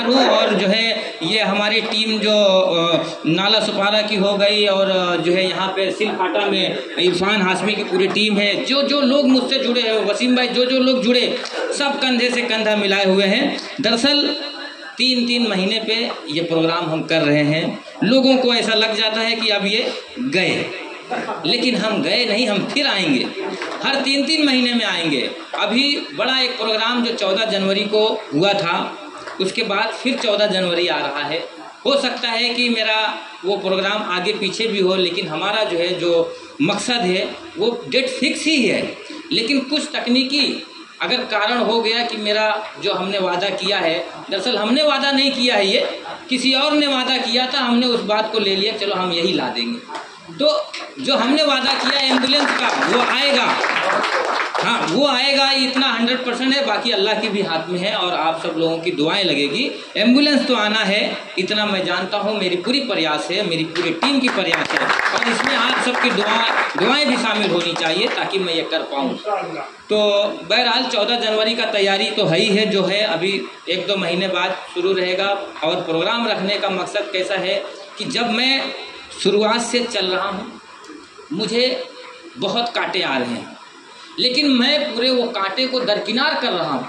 और जो है ये हमारी टीम जो नाला सुपारा की हो गई और जो है यहाँ पे सिलफाटा में इरफान हाशमी की पूरी टीम है। जो लोग मुझसे जुड़े हैं, वसीम भाई, जो लोग जुड़े सब कंधे से कंधा मिलाए हुए हैं। दरअसल 3 महीने पे ये प्रोग्राम हम कर रहे हैं। लोगों को ऐसा लग जाता है कि अब ये गए, लेकिन हम गए नहीं, हम फिर आएंगे। हर 3 महीने में आएंगे। अभी बड़ा एक प्रोग्राम जो 14 जनवरी को हुआ था, उसके बाद फिर 14 जनवरी आ रहा है। हो सकता है कि मेरा वो प्रोग्राम आगे पीछे भी हो, लेकिन हमारा जो है जो मकसद है वो डेट फिक्स ही है। लेकिन कुछ तकनीकी अगर कारण हो गया कि मेरा जो हमने वादा किया है, दरअसल हमने वादा नहीं किया है, ये किसी और ने वादा किया था, हमने उस बात को ले लिया, चलो हम यही ला देंगे। तो जो हमने वादा किया एम्बुलेंस का वो आएगा, हाँ वो आएगा, इतना 100% है। बाकी अल्लाह के भी हाथ में है और आप सब लोगों की दुआएं लगेगी। एम्बुलेंस तो आना है, इतना मैं जानता हूँ, मेरी पूरी प्रयास है, मेरी पूरी टीम की प्रयास है और इसमें आप सबकी दुआएं भी शामिल होनी चाहिए ताकि मैं ये कर पाऊँ। तो बहरहाल 14 जनवरी का तैयारी तो है ही है, जो है अभी 1-2 महीने बाद शुरू रहेगा। और प्रोग्राम रखने का मकसद कैसा है कि जब मैं शुरुआत से चल रहा हूँ, मुझे बहुत कांटे आ रहे हैं, लेकिन मैं पूरे वो कांटे को दरकिनार कर रहा हूँ।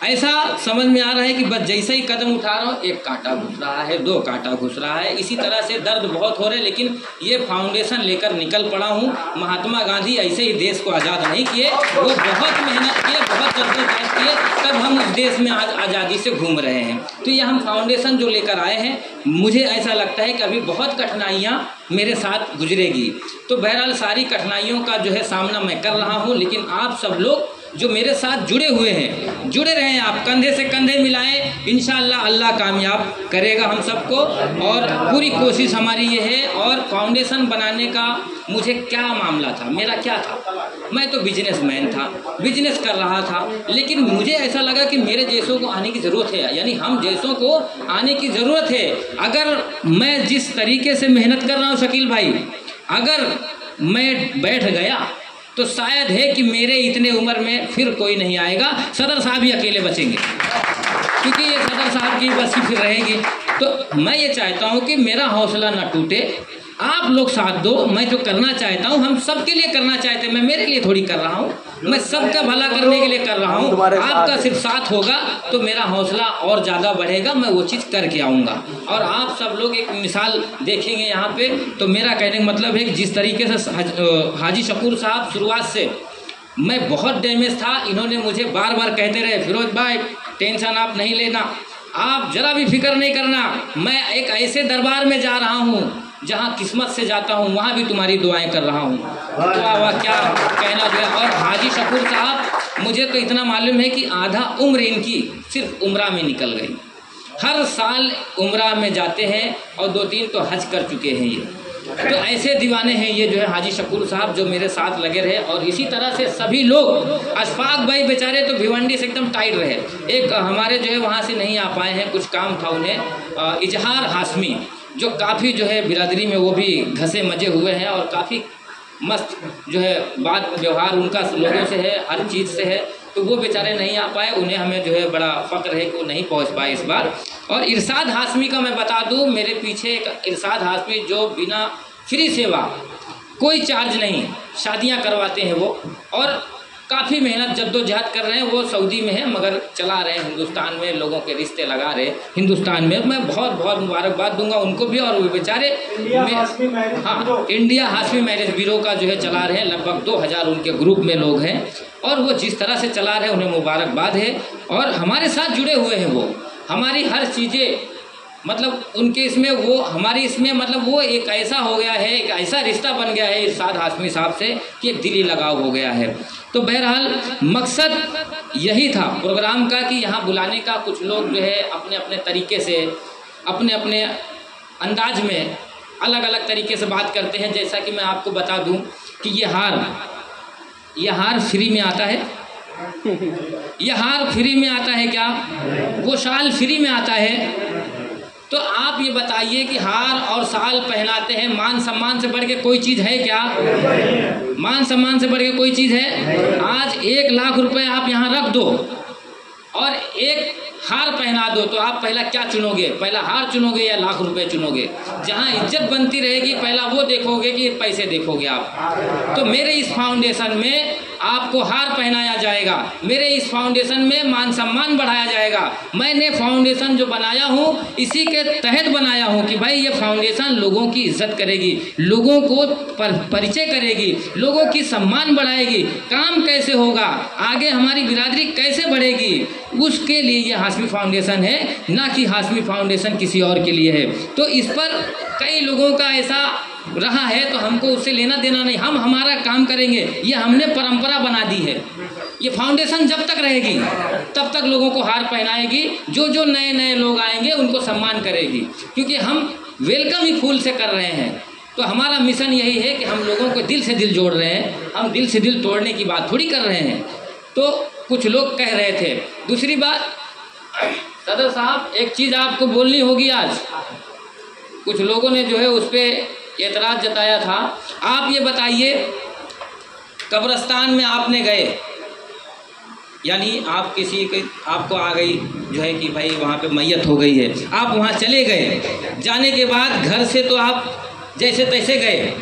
ऐसा समझ में आ रहा है कि बस जैसे ही कदम उठा रहा हूँ, 1 कांटा घुस रहा है, 2 कांटा घुस रहा है, इसी तरह से दर्द बहुत हो रहे हैं। लेकिन ये फाउंडेशन लेकर निकल पड़ा हूँ। महात्मा गांधी ऐसे ही देश को आज़ाद नहीं किए, वो बहुत मेहनत किए, बहुत जद्दोजहद किए, तब हम उस देश में आज आज़ादी से घूम रहे हैं। तो ये हम फाउंडेशन जो लेकर आए हैं, मुझे ऐसा लगता है कि अभी बहुत कठिनाइयाँ मेरे साथ गुजरेगी। तो बहरहाल सारी कठिनाइयों का जो है सामना मैं कर रहा हूँ, लेकिन आप सब लोग जो मेरे साथ जुड़े हुए हैं, जुड़े रहें, आप कंधे से कंधे मिलाएं। इंशाअल्लाह अल्लाह कामयाब करेगा हम सबको और पूरी कोशिश हमारी ये है। और फाउंडेशन बनाने का मुझे क्या मामला था, मेरा क्या था, मैं तो बिजनेसमैन था, बिजनेस कर रहा था, लेकिन मुझे ऐसा लगा कि मेरे जैसों को आने की ज़रूरत है, यानी हम जैसों को आने की ज़रूरत है। अगर मैं जिस तरीके से मेहनत कर रहा हूँ शकील भाई, अगर मैं बैठ गया तो शायद है कि मेरे इतने उम्र में फिर कोई नहीं आएगा, सदर साहब ही अकेले बचेंगे, क्योंकि ये सदर साहब की बस ही फिर रहेगी। तो मैं ये चाहता हूँ कि मेरा हौसला ना टूटे, आप लोग साथ दो। मैं जो करना चाहता हूँ हम सबके लिए करना चाहते हैं, मैं मेरे लिए थोड़ी कर रहा हूँ, मैं सबका भला करने के लिए कर रहा हूँ। आपका सिर्फ साथ होगा तो मेरा हौसला और ज़्यादा बढ़ेगा, मैं वो चीज़ करके आऊँगा। और आप सब लोग एक मिसाल देखेंगे यहाँ पे। तो मेरा कहने का मतलब है कि जिस तरीके से हाजी शकूर साहब शुरुआत से, मैं बहुत डैमेज था, इन्होंने मुझे बार बार कहते रहे, फिरोज भाई टेंशन आप नहीं लेना, आप जरा भी फिक्र नहीं करना, मैं एक ऐसे दरबार में जा रहा हूँ जहाँ किस्मत से जाता हूँ, वहाँ भी तुम्हारी दुआएं कर रहा हूँ। वाह क्या कहना जो है। और हाजी शकूर साहब, मुझे तो इतना मालूम है कि आधा उम्र इनकी सिर्फ उम्रा में निकल गई। हर साल उम्रा में जाते हैं और 2-3 तो हज कर चुके हैं ये। तो ऐसे दीवाने हैं ये जो है हाजी शकूर साहब, जो मेरे साथ लगे रहे। और इसी तरह से सभी लोग, अशफाक भाई बेचारे तो भिवंडी से एकदम टाइट रहे, एक हमारे जो है वहाँ से नहीं आ पाए हैं, कुछ काम था उन्हें। इजहार हाशमी जो काफ़ी जो है बिरादरी में वो भी घसे मजे हुए हैं और काफ़ी मस्त जो है बात व्यवहार उनका लोगों से है, हर चीज़ से है। तो वो बेचारे नहीं आ पाए, उन्हें हमें जो है बड़ा फ़ख्र है कि वो नहीं पहुंच पाए इस बार। और इरशाद हाशमी का मैं बता दूं, मेरे पीछे एक इरशाद हाशमी जो बिना फ्री सेवा, कोई चार्ज नहीं, शादियां करवाते हैं वो, और काफ़ी मेहनत जद्दोजहद कर रहे हैं। वो सऊदी में है मगर चला रहे हैं हिंदुस्तान में, लोगों के रिश्ते लगा रहे हिंदुस्तान में। मैं बहुत बहुत मुबारकबाद दूंगा उनको भी। और वो बेचारे हाँ, इंडिया हाशमी मैरिज ब्यूरो का जो है चला रहे हैं, लगभग 2000 उनके ग्रुप में लोग हैं और वो जिस तरह से चला रहे हैं उन्हें मुबारकबाद है। और हमारे साथ जुड़े हुए हैं वो, हमारी हर चीज़ें मतलब उनके इसमें, वो हमारी इसमें, मतलब वो एक ऐसा हो गया है, एक ऐसा रिश्ता बन गया है इरशाद हाशमी साहब से कि एक दिली लगाव हो गया है। तो बहरहाल मकसद यही था प्रोग्राम का कि यहाँ बुलाने का। कुछ लोग जो है अपने अपने तरीके से, अपने अपने अंदाज में अलग अलग तरीके से बात करते हैं। जैसा कि मैं आपको बता दूं कि ये हार फ्री में आता है, ये हार फ्री में आता है क्या? वो शाल फ्री में आता है। तो आप ये बताइए कि हार और साल पहनाते हैं, मान सम्मान से बढ़ के कोई चीज़ है क्या? मान सम्मान से बढ़ के कोई चीज़ है? आज 1 लाख रुपए आप यहाँ रख दो और एक हार पहना दो तो आप पहला क्या चुनोगे? पहला हार चुनोगे या लाख रुपए चुनोगे? जहाँ इज्जत बनती रहेगी पहला वो देखोगे कि पैसे देखोगे आप। तो मेरे इस फाउंडेशन में आपको हार पहनाया जाएगा, मेरे इस फाउंडेशन में मान सम्मान बढ़ाया जाएगा। मैंने फाउंडेशन जो बनाया हूँ इसी के तहत बनाया हूँ कि भाई ये फाउंडेशन लोगों की इज्जत करेगी, लोगों को परिचय करेगी, लोगों की सम्मान बढ़ाएगी। काम कैसे होगा, आगे हमारी बिरादरी कैसे बढ़ेगी, उसके लिए ये हाशमी फाउंडेशन है, ना कि हाशमी फाउंडेशन किसी और के लिए है। तो इस पर कई लोगों का ऐसा रहा है तो हमको उससे लेना देना नहीं, हम हमारा काम करेंगे। ये हमने परंपरा बना दी है। ये फाउंडेशन जब तक रहेगी तब तक लोगों को हार पहनाएगी, जो जो नए नए लोग आएंगे उनको सम्मान करेगी, क्योंकि हम वेलकम ही फूल से कर रहे हैं। तो हमारा मिशन यही है कि हम लोगों को दिल से दिल जोड़ रहे हैं, हम दिल से दिल तोड़ने की बात थोड़ी कर रहे हैं। तो कुछ लोग कह रहे थे। दूसरी बात, सदर साहब एक चीज़ आपको बोलनी होगी। आज कुछ लोगों ने जो है उस पर एतराज़ जताया था। आप ये बताइए, कब्रिस्तान में आपने गए, यानी आप किसी के आपको आ गई जो है कि भाई वहाँ पे मैयत हो गई है, आप वहाँ चले गए, जाने के बाद घर से तो आप जैसे तैसे गए,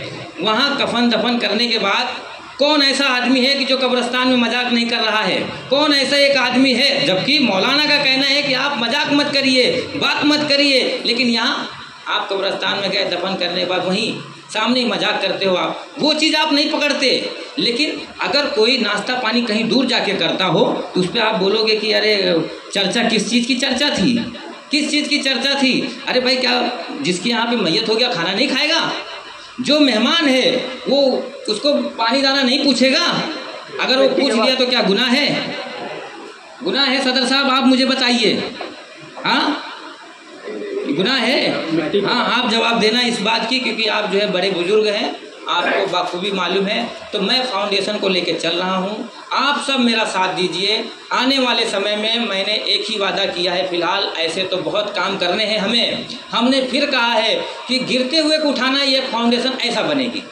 वहाँ कफन दफन करने के बाद कौन ऐसा आदमी है कि जो कब्रिस्तान में मजाक नहीं कर रहा है? कौन ऐसा एक आदमी है? जबकि मौलाना का कहना है कि आप मजाक मत करिए, बात मत करिए, लेकिन यहाँ आप कब्रिस्तान में गए, दफन करने के बाद वहीं सामने ही मजाक करते हो। आप वो चीज़ आप नहीं पकड़ते। लेकिन अगर कोई नाश्ता पानी कहीं दूर जाके करता हो तो उस पर आप बोलोगे कि अरे चर्चा किस चीज़ की चर्चा थी, किस चीज़ की चर्चा थी? अरे भाई क्या जिसके यहाँ पे मैयत हो गया खाना नहीं खाएगा? जो मेहमान है वो उसको पानी दाना नहीं पूछेगा? अगर वो पूछ लिया तो क्या गुनाह है? गुनाह है सदर साहब, आप मुझे बताइए। हाँ गुनाह है? हाँ आप जवाब देना इस बात की, क्योंकि आप जो है बड़े बुजुर्ग हैं, आपको बाखूबी मालूम है। तो मैं फाउंडेशन को लेकर चल रहा हूँ, आप सब मेरा साथ दीजिए। आने वाले समय में मैंने एक ही वादा किया है, फिलहाल ऐसे तो बहुत काम करने हैं हमें। हमने फिर कहा है कि गिरते हुए को उठाना, ये फाउंडेशन ऐसा बनेगी,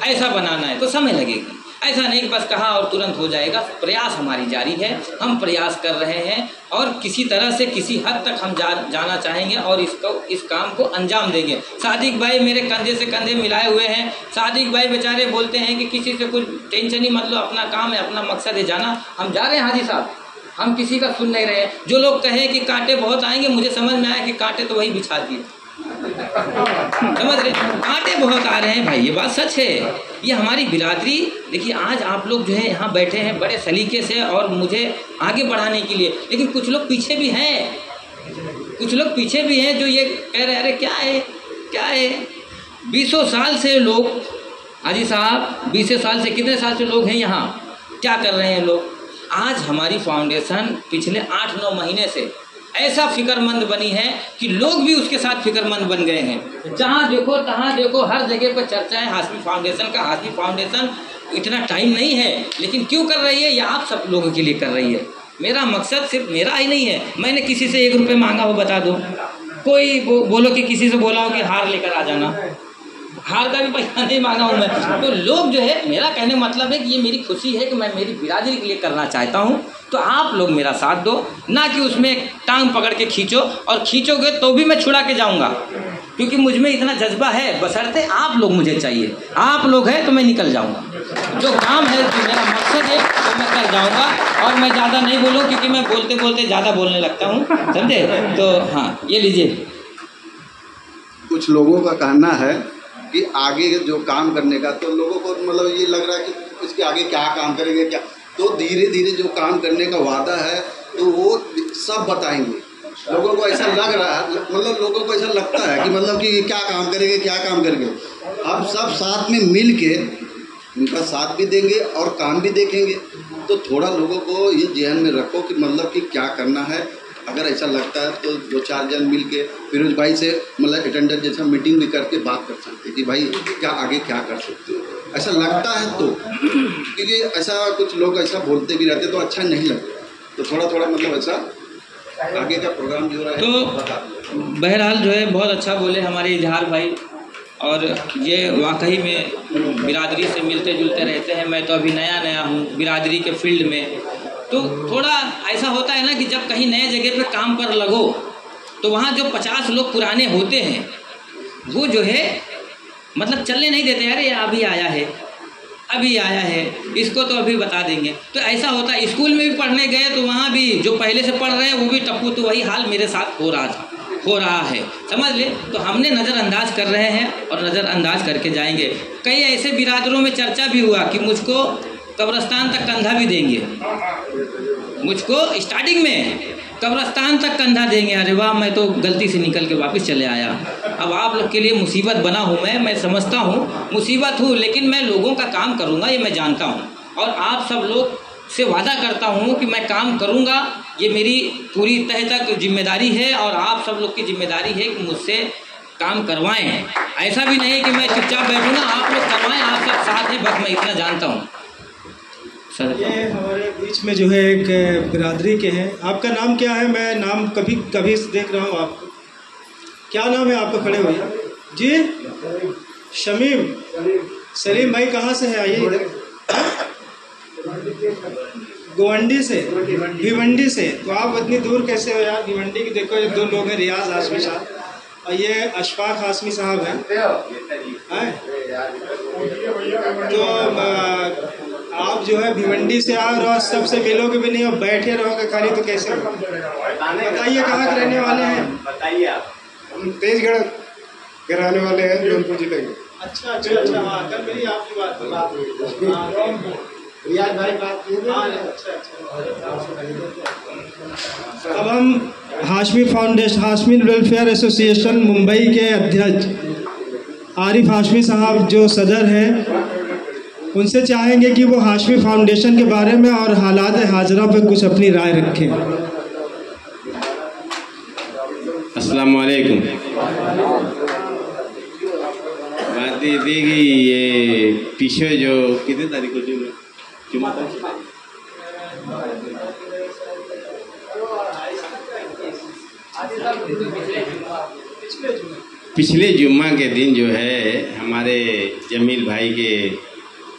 ऐसा बनाना है तो समय लगेगी। ऐसा नहीं बस कहा और तुरंत हो जाएगा। प्रयास हमारी जारी है, हम प्रयास कर रहे हैं और किसी तरह से किसी हद तक हम जाना चाहेंगे और इस काम को अंजाम देंगे। सादिक भाई मेरे कंधे से कंधे मिलाए हुए हैं। सादिक भाई बेचारे बोलते हैं कि किसी से कुछ टेंशन ही मत लो, अपना काम है, अपना मकसद है जाना। हम जा रहे हैं हाजी साहब, हम किसी का सुन नहीं रहे। जो लोग कहें कि कांटे बहुत आएंगे, मुझे समझ में आया कि कांटे तो वही बिछा दिए। समझ रहे, कांटे बहुत आ रहे हैं भाई, ये बात सच है। ये हमारी बिरादरी, देखिए आज आप लोग जो है यहाँ बैठे हैं बड़े सलीके से और मुझे आगे बढ़ाने के लिए, लेकिन कुछ लोग पीछे भी हैं, कुछ लोग पीछे भी हैं जो ये कह रहे अरे क्या है क्या है। 20 साल से लोग, हाजी साहब 20 साल से, कितने साल से लोग हैं यहाँ, क्या कर रहे हैं लोग? आज हमारी फाउंडेशन पिछले 8-9 महीने से ऐसा फिक्रमंद बनी है कि लोग भी उसके साथ फिक्रमंद बन गए हैं। जहाँ देखो तहाँ देखो हर जगह पर चर्चा है हाशमी फाउंडेशन का। हाशमी फाउंडेशन इतना टाइम नहीं है, लेकिन क्यों कर रही है? ये आप सब लोगों के लिए कर रही है। मेरा मकसद सिर्फ मेरा ही नहीं है, मैंने किसी से 1 रुपये मांगा हो बता दो, कोई बोलो कि किसी से बोला हो कि हार लेकर आ जाना, हार का भी पैसा नहीं मांगा हूँ मैं। तो लोग जो है, मेरा कहने मतलब है कि ये मेरी खुशी है कि मैं मेरी बिरादरी के लिए करना चाहता हूँ। तो आप लोग मेरा साथ दो, ना कि उसमें टांग पकड़ के खींचो, और खींचोगे तो भी मैं छुड़ा के जाऊँगा, क्योंकि मुझ में इतना जज्बा है। बशर्ते आप लोग मुझे चाहिए, आप लोग हैं तो मैं निकल जाऊँगा। जो काम है, जो मेरा मकसद है तो मैं कर जाऊँगा। और मैं ज़्यादा नहीं बोलूँ, क्योंकि मैं बोलते बोलते ज़्यादा बोलने लगता हूँ, समझे? तो हाँ ये लीजिए। कुछ लोगों का कहना है कि आगे जो काम करने का, तो लोगों को मतलब ये लग रहा है कि इसके आगे क्या काम करेंगे क्या, तो धीरे धीरे जो काम करने का वादा है तो वो सब बताएंगे। लोगों को ऐसा लग रहा है, मतलब लोगों को ऐसा लगता है कि मतलब कि क्या काम करेंगे क्या काम करेंगे। अब सब साथ में मिल के उनका साथ भी देंगे और काम भी देखेंगे। तो थोड़ा लोगों को ये ध्यान में रखो कि मतलब कि क्या करना है। अगर ऐसा लगता है तो 2-4 जन मिल के फिरोज भाई से मतलब अटेंडर जैसा मीटिंग भी करके बात कर सकते हैं कि भाई क्या आगे क्या कर सकते हो। ऐसा लगता है तो, क्योंकि ऐसा कुछ लोग ऐसा बोलते भी रहते तो अच्छा नहीं लगता। तो थोड़ा थोड़ा मतलब ऐसा आगे का प्रोग्राम जो रहा है तो बहरहाल जो है बहुत अच्छा बोले हमारे इजहार भाई, और ये वाकई में बिरादरी से मिलते जुलते रहते हैं। मैं तो अभी नया हूँ बिरादरी के फील्ड में, तो थोड़ा ऐसा होता है ना कि जब कहीं नए जगह पे काम पर लगो तो वहाँ जो 50 लोग पुराने होते हैं वो जो है मतलब चलने नहीं देते, अरे अभी आया है इसको तो अभी बता देंगे। तो ऐसा होता है, स्कूल में भी पढ़ने गए तो वहाँ भी जो पहले से पढ़ रहे हैं वो भी टप्पू, तो वही हाल मेरे साथ हो रहा है, समझ ले। तो हमने नज़रअंदाज कर रहे हैं और नज़रअंदाज करके जाएंगे। कई ऐसे बिरादरों में चर्चा भी हुआ कि मुझको कब्रिस्तान तक कंधा भी देंगे, मुझको स्टार्टिंग में कब्रिस्तान तक कंधा देंगे। अरे वाह, मैं तो गलती से निकल के वापस चले आया। अब आप लोग के लिए मुसीबत बना हूँ मैं समझता हूँ मुसीबत हूँ, लेकिन मैं लोगों का काम करूँगा ये मैं जानता हूँ, और आप सब लोग से वादा करता हूँ कि मैं काम करूँगा। ये मेरी पूरी तह तक जिम्मेदारी है और आप सब लोग की जिम्मेदारी है कि मुझसे काम करवाएं। ऐसा भी नहीं कि मैं चुपचाप बैठूँ ना, आप लोग करवाएं, आप सब साथ हैं, बस मैं इतना जानता हूँ। सर ये हमारे बीच में जो है एक बिरादरी के हैं। आपका नाम क्या है? मैं नाम कभी देख रहा हूँ आपको। क्या नाम है आपका? खड़े हुए जी। शमीम सलीम भाई कहाँ से है? आइए। भिवंडी से। भिवंडी से। तो आप इतनी दूर कैसे हो यार? भिवंडी की देखो, ये 2 लोग हैं, रियाज हाशमी साहब और ये अशफाक हाशमी साहब हैं। तो आप जो है भिवंडी से आ रहे हो, सबसे मिलोगे भी नहीं और बैठे रहोगे खाली, तो कैसे हो? बताइए कहाँ के रहने वाले हैं? बताइए आप। हम तेजगढ़ के रहने वाले हैं, जौनपुर जिले के। अच्छा। हाँ, कल मेरी आपकी बात हुई। रियाज भाई बात की। अच्छा। अब हम हाशमी वेलफेयर एसोसिएशन मुंबई के अध्यक्ष आरिफ हाशमी साहब जो सदर हैं, उनसे चाहेंगे कि वो हाशमी फाउंडेशन के बारे में और हालात हाजरा पर कुछ अपनी राय रखें। अस्सलाम वालेकुम। बात ये थी कि ये पीछे जो कितने तारीख को जुम्मा था, पिछले जुम्मा के दिन जो है हमारे जमील भाई के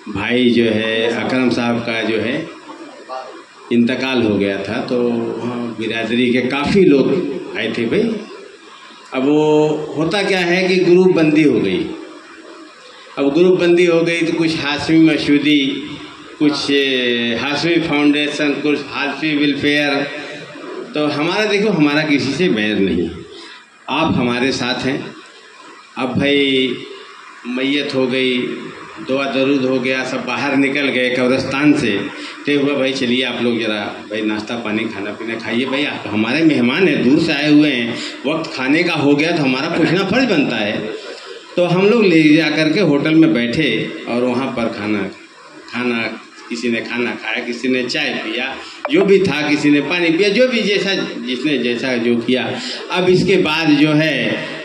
भाई जो है अकरम साहब का जो है इंतकाल हो गया था। तो वहाँ बिरादरी के काफ़ी लोग आए थे भाई। अब वो होता क्या है कि ग्रुप बंदी हो गई। अब ग्रुप बंदी हो गई तो कुछ हाशमी मसूदी, कुछ हाशमी फाउंडेशन, कुछ हाशमी वेलफेयर। तो हमारा देखो, हमारा किसी से बैर नहीं, आप हमारे साथ हैं। अब भाई मैयत हो गई, दुआ दरूद हो गया, सब बाहर निकल गए कब्रिस्तान से। तो हुआ भाई चलिए आप लोग ज़रा भाई नाश्ता पानी खाना पीना खाइए, भाई आप हमारे मेहमान हैं, दूर से आए हुए हैं, वक्त खाने का हो गया तो हमारा पूछना फर्ज बनता है। तो हम लोग ले जा कर के होटल में बैठे और वहाँ पर खाना किसी ने खाना खाया, किसी ने चाय पिया, जो भी था, किसी ने पानी पिया, जो भी जिसने जैसा जो किया। अब इसके बाद जो है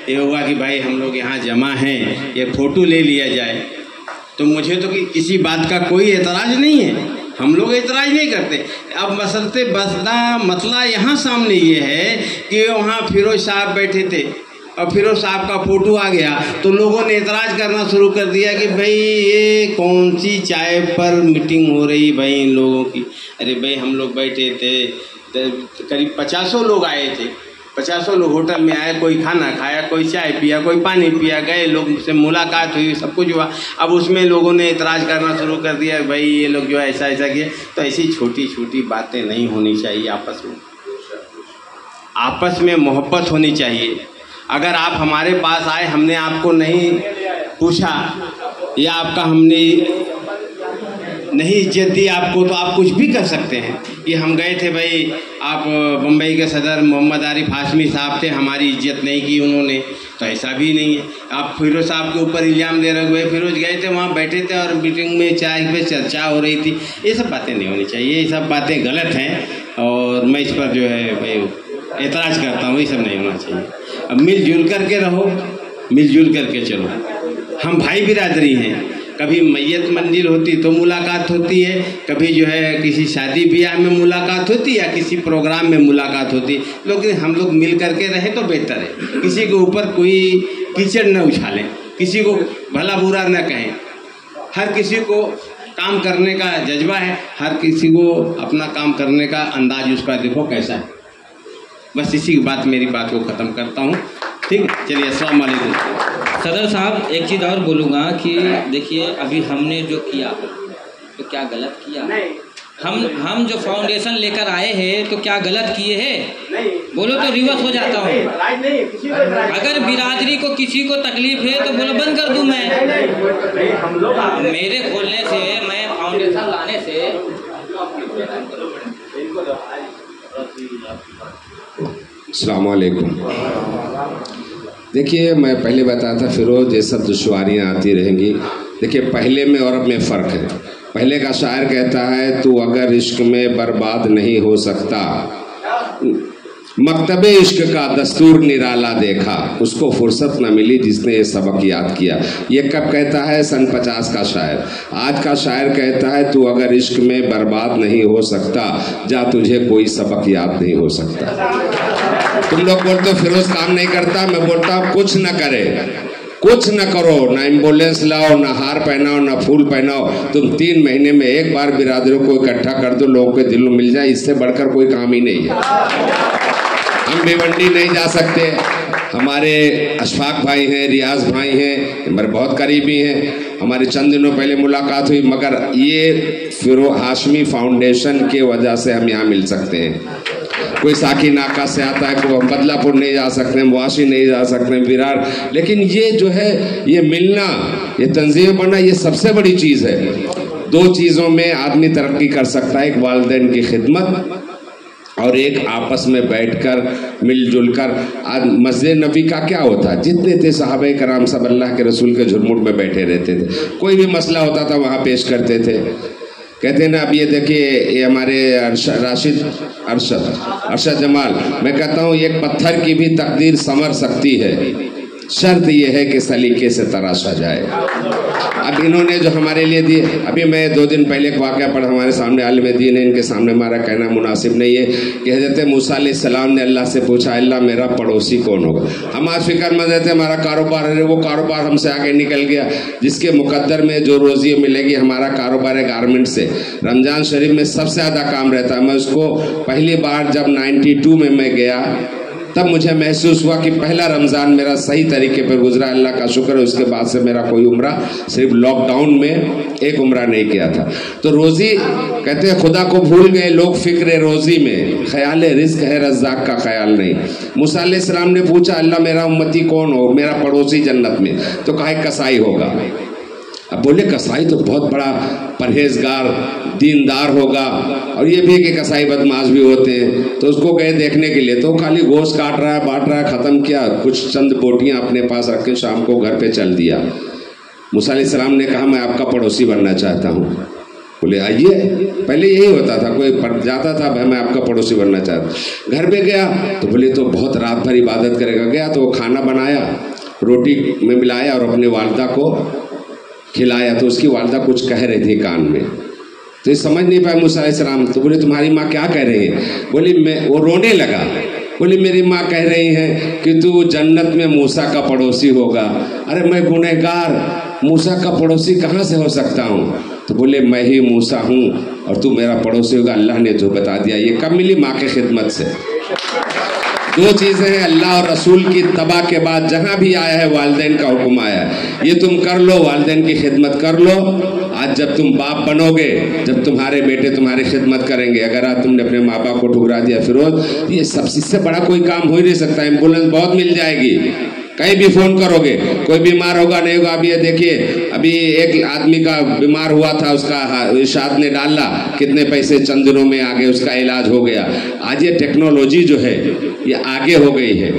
ये हुआ कि भाई हम लोग यहाँ जमा हैं, ये फ़ोटो ले लिया जाए। तो मुझे तो किसी बात का कोई एतराज़ नहीं है, हम लोग एतराज़ नहीं करते। अब मसला यहाँ सामने ये है कि वहाँ फिरोज साहब बैठे थे और फिरोज साहब का फ़ोटो आ गया तो लोगों ने एतराज़ करना शुरू कर दिया कि भाई ये कौन सी चाय पर मीटिंग हो रही भाई इन लोगों की। अरे भाई हम लोग बैठे थे, करीब 50 लोग आए थे, 50 लोग होटल में आए, कोई खाना खाया, कोई चाय पिया, कोई पानी पिया, गए, लोग से मुलाकात हुई, सब कुछ हुआ। अब उसमें लोगों ने एतराज़ करना शुरू कर दिया भाई ये लोग जो है ऐसा किया। तो ऐसी छोटी छोटी बातें नहीं होनी चाहिए। आपस में मोहब्बत होनी चाहिए। अगर आप हमारे पास आए, हमने आपको नहीं पूछा या आपका हमने नहीं इज्जत दी आपको, तो आप कुछ भी कर सकते हैं। ये हम गए थे भाई, आप बम्बई के सदर मोहम्मद आरिफ हाशमी साहब थे, हमारी इज्जत नहीं की उन्होंने, तो ऐसा भी नहीं है। आप फिरोज साहब के ऊपर इल्ज़ाम दे रहे हुए, फिरोज गए थे, वहाँ बैठे थे और मीटिंग में चाय पे चर्चा हो रही थी। ये सब बातें नहीं होनी चाहिए, ये सब बातें गलत हैं और मैं इस पर जो है भाई एतराज़ करता हूँ। ये सब नहीं होना चाहिए। अब मिलजुल करके रहो, मिलजुल करके चलो। हम भाई बिरादरी हैं। कभी मैयत मंजिल होती तो मुलाकात होती है, कभी जो है किसी शादी ब्याह में मुलाकात होती है या किसी प्रोग्राम में मुलाकात होती है। लेकिन हम लोग मिल करके रहें तो बेहतर है। किसी के ऊपर कोई कीचड़ न उछालें, किसी को भला बुरा न कहें, हर किसी को काम करने का जज्बा है, हर किसी को अपना काम करने का अंदाज उसका देखो कैसा है। बस इसी बात मेरी बात को ख़त्म करता हूँ। ठीक है, चलिए अस्सलाम वालेकुम। सदर साहब एक चीज़ और बोलूँगा कि देखिए अभी हमने जो किया तो क्या गलत किया? हम जो फाउंडेशन लेकर आए हैं तो क्या गलत किए हैं? बोलो तो रिवर्स हो जाता हूँ। अगर बिरादरी को किसी को तकलीफ है तो बोलो बंद कर दूँ मैं। मेरे खोलने से, मैं फाउंडेशन लाने से अस्सलाम वालेकुम। देखिए मैं पहले बताया था फिरोज ये सब दुश्वारियाँ आती रहेंगी। देखिए पहले में और अब में फ़र्क है। पहले का शायर कहता है तू अगर इश्क में बर्बाद नहीं हो सकता, मकतबे इश्क का दस्तूर निराला देखा, उसको फुर्सत न मिली जिसने ये सबक याद किया। ये कब कहता है? सन 50 का शायर। आज का शायर कहता है तू अगर इश्क में बर्बाद नहीं हो सकता, जा तुझे कोई सबक याद नहीं हो सकता। तुम लोग बोलते हो फिरोज काम नहीं करता, मैं बोलता हूँ कुछ न करे, कुछ न करो, ना एम्बुलेंस लाओ, ना हार पहनाओ, ना फूल पहनाओ, तुम 3 महीने में एक बार बिरादरों को इकट्ठा कर दो, लोगों के दिलों मिल जाए, इससे बढ़कर कोई काम ही नहीं है। हम भिवंडी नहीं जा सकते, हमारे अशफाक भाई हैं, रियाज भाई हैं, हमारे बहुत करीबी हैं, हमारे चंद दिनों पहले मुलाकात हुई, मगर ये फिरोज हाशमी फाउंडेशन के वजह से हम यहाँ मिल सकते हैं। कोई साकी नाका से आता है, कोई बदलापुर नहीं जा सकते, मुआशी नहीं जा सकते, विरार, लेकिन ये जो है ये मिलना, ये तंजीम बनना, ये सबसे बड़ी चीज़ है। 2 चीज़ों में आदमी तरक्की कर सकता है, एक वालिदैन की खिदमत और एक आपस में बैठकर मिलजुल कर। आज मस्जिद नबी का क्या होता, जितने थे सहाबे कराम सब अल्लाह के रसूल के झुरमुट में बैठे रहते थे, कोई भी मसला होता था वहाँ पेश करते थे। कहते हैं ना, अब ये देखिए ये हमारे अरशद जमाल, मैं कहता हूँ एक पत्थर की भी तकदीर संवर सकती है, शर्त ये है कि सलीके से तराशा जाए। अब इन्होंने जो हमारे लिए दिए, अभी मैं 2 दिन पहले एक वाक़या पढ़ा हमारे सामने, आलिम दीन है, इनके सामने हमारा कहना मुनासिब नहीं है कि हज़रत मूसा अलैहिस्सलाम ने अल्लाह से पूछा, अल्लाह मेरा पड़ोसी कौन होगा? हम आज फिक्रमंद रहते, हमारा कारोबार है, वो कारोबार हमसे आगे निकल गया, जिसके मुकद्दर में जो रोज़ी मिलेगी, हमारा कारोबार है गारमेंट से। रमज़ान शरीफ में सबसे ज़्यादा काम रहता है। मैं उसको पहली बार जब 92 में मैं गया, तब मुझे महसूस हुआ कि पहला रमज़ान मेरा सही तरीके पर गुजरा, अल्लाह का शुक्र है। उसके बाद से मेरा कोई उम्रा, सिर्फ लॉकडाउन में एक उम्रा नहीं किया था। तो रोज़ी कहते हैं खुदा को भूल गए लोग फिक्र रोज़ी में, ख्याल रिज़्क़ है रज़्ज़ाक़ का ख्याल नहीं। मूसा अलैहिस्सलाम ने पूछा, अल्लाह मेरा उम्मती कौन हो, मेरा पड़ोसी जन्नत में? तो कहा कसाई होगा। अब बोले कसाई तो बहुत बड़ा परहेजगार दीनदार होगा, और ये भी कि कसाई बदमाश भी होते हैं। तो उसको गए देखने के लिए, तो खाली गोश्त काट रहा है, बांट रहा है, ख़त्म किया, कुछ चंद बोटियां अपने पास रख के शाम को घर पे चल दिया। मूसा अलैहिस्सलाम ने कहा मैं आपका पड़ोसी बनना चाहता हूँ। बोले आइए, पहले यही होता था, कोई जाता था भाई मैं आपका पड़ोसी बनना चाहता। घर पे गया तो बोले तो बहुत रात भर इबादत करेगा। गया तो वो खाना बनाया, रोटी में मिलाया और अपनी वालदा को खिलाया। तो उसकी वालदा कुछ कह रही थी कान में, तो ये समझ नहीं पाए मूसा अलैहिस्सलाम। तो बोले तुम्हारी माँ क्या कह रही है? बोली मैं, वो रोने लगा। बोली मेरी माँ कह रही है कि तू जन्नत में मूसा का पड़ोसी होगा। अरे मैं गुनहगार, मूसा का पड़ोसी कहाँ से हो सकता हूँ? तो बोले मैं ही मूसा हूँ और तू मेरा पड़ोसी होगा, अल्लाह ने जो बता दिया। ये कब मिली? माँ की खिदमत से। 2 चीज़ें हैं, अल्लाह और रसूल की तबा के बाद जहाँ भी आया है वालिदैन का हुक्म आया है, ये तुम कर लो, वालिदैन की खिदमत कर लो। आज जब तुम बाप बनोगे, जब तुम्हारे बेटे तुम्हारी खिदमत करेंगे, अगर आज तुमने अपने माँ बाप को ठुकरा दिया फिरोज, ये सबसे इससे बड़ा कोई काम हो ही नहीं सकता। एम्बुलेंस बहुत मिल जाएगी, कहीं भी फ़ोन करोगे, कोई बीमार होगा नहीं होगा। अभी ये देखिए, अभी एक आदमी का बीमार हुआ था, उसका इरशाद ने डाला, कितने पैसे चंद दिनों में आगे उसका इलाज हो गया। आज ये टेक्नोलॉजी जो है ये आगे हो गई है,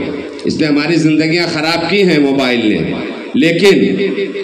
इसने हमारी ज़िंदगियां ख़राब की हैं मोबाइल ने, लेकिन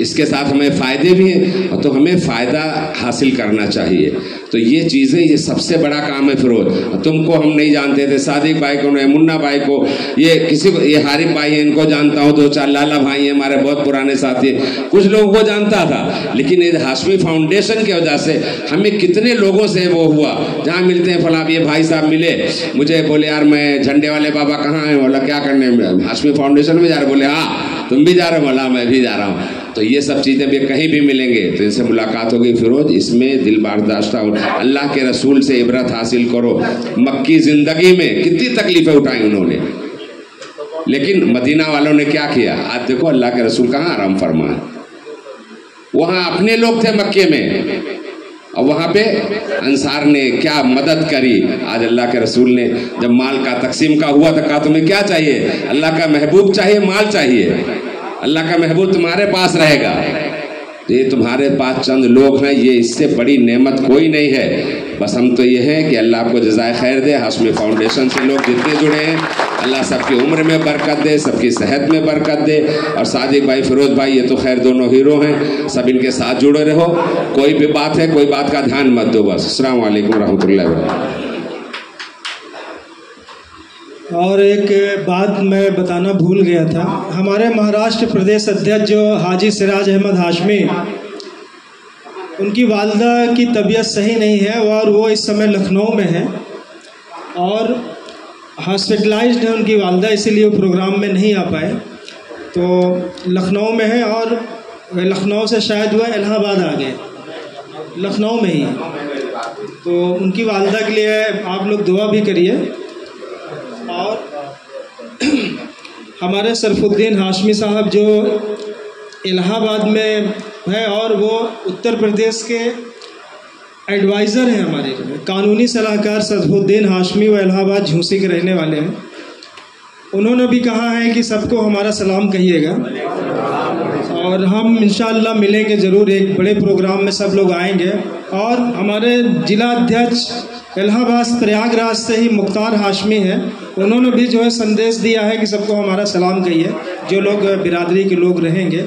इसके साथ हमें फ़ायदे भी हैं, और तो हमें फ़ायदा हासिल करना चाहिए। तो ये चीज़ें, ये सबसे बड़ा काम है फिरोज। तुमको हम नहीं जानते थे, सादिक भाई को, मुन्ना भाई को, ये किसी को, ये हारिफ भाई है, इनको जानता हूँ, 2-4 लाला भाई हैं हमारे बहुत पुराने साथी, कुछ लोगों को जानता था, लेकिन ये हाशमी फाउंडेशन की वजह से हमें कितने लोगों से वो हुआ, जहाँ मिलते हैं फला ये भाई साहब मिले मुझे, बोले यार मैं झंडे वाले बाबा कहाँ हैं? बोला क्या करने में? हाशमी फाउंडेशन में जा रहे। बोले हाँ तुम भी जा रहे हो? बोला मैं भी जा रहा हूँ। तो ये सब चीज़ें भी कहीं भी मिलेंगे तो इनसे मुलाकात होगी। फिरोज, इसमें दिल बारदाश्ता हो, अल्लाह के रसूल से इबरत हासिल करो। मक्की ज़िंदगी में कितनी तकलीफ़ें उठाई उन्होंने, लेकिन मदीना वालों ने क्या किया? आज देखो अल्लाह के रसूल कहाँ आराम फरमा है। वहाँ अपने लोग थे मक्के में और वहाँ पे अंसार ने क्या मदद करी। आज अल्लाह के रसूल ने जब माल का तकसीम का हुआ तो कहा तुम्हें क्या चाहिए? अल्लाह का महबूब चाहिए, माल चाहिए। अल्लाह का महबूब तुम्हारे पास रहेगा। ये तुम्हारे पास चंद लोग हैं, ये इससे बड़ी नेमत कोई नहीं है। बस हम तो ये हैं कि अल्लाह आपको जज़ाए खैर दे। हाशमी फाउंडेशन से लोग जितने जुड़े हैं, अल्लाह सबकी उम्र में बरकत दे, सबकी सेहत में बरकत दे। और सादिक भाई, फिरोज भाई, ये तो खैर दोनों हीरो हैं, सब इनके साथ जुड़े रहो। कोई भी बात है, कोई बात का ध्यान मत दो बस। अस्सलाम वालेकुम रहमतुल्लाहि व बरकातहू। और एक बात मैं बताना भूल गया था, हमारे महाराष्ट्र प्रदेश अध्यक्ष जो हाजी सिराज अहमद हाशमी, उनकी वालदा की तबीयत सही नहीं है और वो इस समय लखनऊ में है और हॉस्पिटलाइज्ड है उनकी वालदा, इसीलिए वो प्रोग्राम में नहीं आ पाए। तो लखनऊ में है और लखनऊ से शायद वह इलाहाबाद आ गए, लखनऊ में ही। तो उनकी वालदा के लिए आप लोग दुआ भी करिए। और हमारे सरफुद्दीन हाशमी साहब जो इलाहाबाद में है और वो उत्तर प्रदेश के एडवाइज़र हैं, हमारे कानूनी सलाहकार सरफुद्दीन हाशमी, व इलाहाबाद झूसी के रहने वाले हैं। उन्होंने भी कहा है कि सबको हमारा सलाम कहिएगा और हम इंशाअल्लाह मिलेंगे ज़रूर, एक बड़े प्रोग्राम में सब लोग आएंगे। और हमारे जिला अध्यक्ष इलाहाबाद प्रयागराज से ही मुख्तार हाशमी हैं, उन्होंने भी जो है संदेश दिया है कि सबको हमारा सलाम कहिए। जो लोग बिरादरी के लोग रहेंगे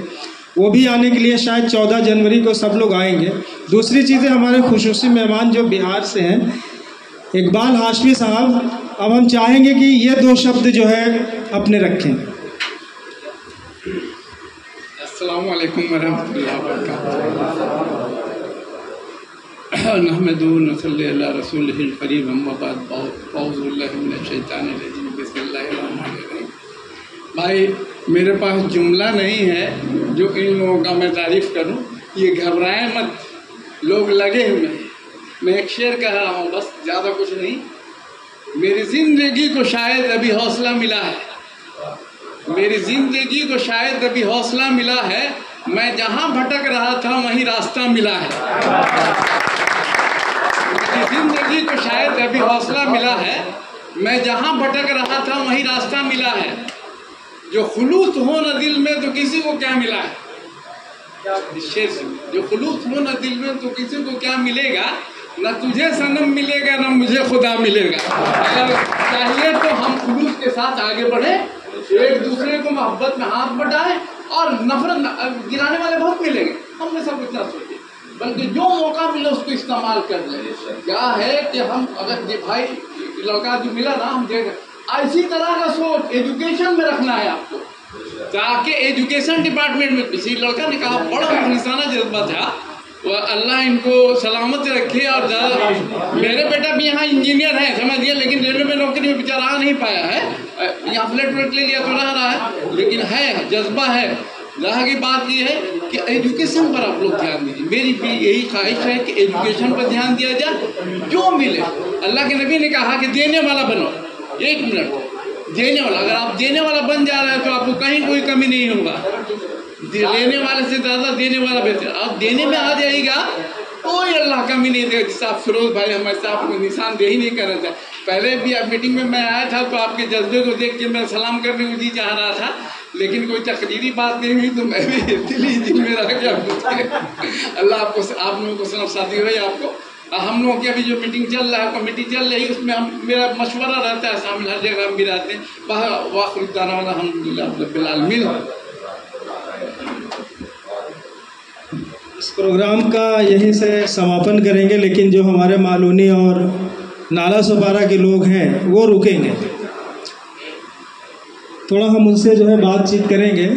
वो भी आने के लिए शायद 14 जनवरी को सब लोग आएंगे। दूसरी चीज़ें, हमारे खुसूसी मेहमान जो बिहार से हैं, इकबाल हाशमी साहब, अब हम चाहेंगे कि ये 2 शब्द जो है अपने रखें। अस्सलाम वालेकुम वरहमतुल्लाहि वबरकातुहू। नहमदुहु व नसल्ली अला रसूलिहिल करीम, अम्मा बाद, औज़ु बिल्लाहि मिनश शैतानिर रजीम, बिस्मिल्लाहिर रहमानिर रहीम। भाई, मेरे पास जुमला नहीं है जो इन लोगों का मैं तारीफ़ करूं। ये घबराएं मत, लोग लगे हुए हैं। मैं एक शेर कह रहा हूं बस, ज़्यादा कुछ नहीं। मेरी ज़िंदगी को शायद अभी हौसला मिला है, मेरी ज़िंदगी को शायद अभी हौसला मिला है। मैं जहां भटक रहा था वहीं रास्ता मिला है। मेरी ज़िंदगी को शायद अभी हौसला मिला है, मैं जहां भटक रहा था वहीं रास्ता मिला है। जो खुलूस हो न दिल में तो किसी को क्या मिला है, जो खुलूस हो न दिल में तो किसी को क्या मिलेगा। न तुझे सनम मिलेगा न मुझे खुदा मिलेगा। अगर चाहिए तो हम खुलूस के साथ आगे बढ़े, एक दूसरे को मोहब्बत में हाथ बढ़ाएं और नफरत गिराने वाले बहुत मिलेंगे, हमने सब इतना सोचे, बल्कि जो मौका मिले उसको इस्तेमाल कर लें। क्या है कि हम अगर भाई लड़का जो मिला ना, हम देख इसी तरह का सोच एजुकेशन में रखना है आपको, ताकि एजुकेशन डिपार्टमेंट में किसी लड़का ने कहा बड़ा इंसाना जज्बा था, वह अल्लाह इनको सलामत रखे। और मेरे बेटा भी यहाँ इंजीनियर है, समझ लिया, लेकिन रेलवे में नौकरी में बेचारा आ नहीं पाया है। यहाँ फ्लैट व्लेट ले लिया तो रह रहा है, लेकिन है जज्बा है। रहा की बात ये है कि एजुकेशन पर आप लोग ध्यान दीजिए। मेरी भी यही ख्वाहिश है कि एजुकेशन पर ध्यान दिया जाए। जो मिले, अल्लाह के नबी ने कहा कि देने वाला बनो। 1 मिनट, देने वाला, अगर आप देने वाला बन जा रहे हैं तो आपको कहीं कोई कमी नहीं होगा। लेने वाले से ज़्यादा देने वाला बेहतर। आप देने में आ जाएगा, कोई अल्लाह कमी नहीं देगा। जिस आप फिरोज भाई हमारे साथ को निशानदेही नहीं कर रहे थे। पहले भी आप मीटिंग में मैं आया था तो आपके जज्बे को देख के मैं सलाम करने को जी चाह रहा था, लेकिन कोई तकरीरी बात नहीं हुई तो मैं भी दिल में रह गया। अल्लाह आपको, आप लोगों को सनफ साथी हो। आपको हम लोगों की अभी जो मीटिंग चल रहा है, कमेटी चल रही है, उसमें हम मेरा मशवरा रहता है शामिल, हर जगह हम भी रहते हैं। वाखिरुद्दाना अल्हम्दुलिल्लाह रब्बिल आलमीन। इस प्रोग्राम का यहीं से समापन करेंगे, लेकिन जो हमारे मालूनी और नाला सुपारा के लोग हैं वो रुकेंगे, थोड़ा हम उनसे जो है बातचीत करेंगे।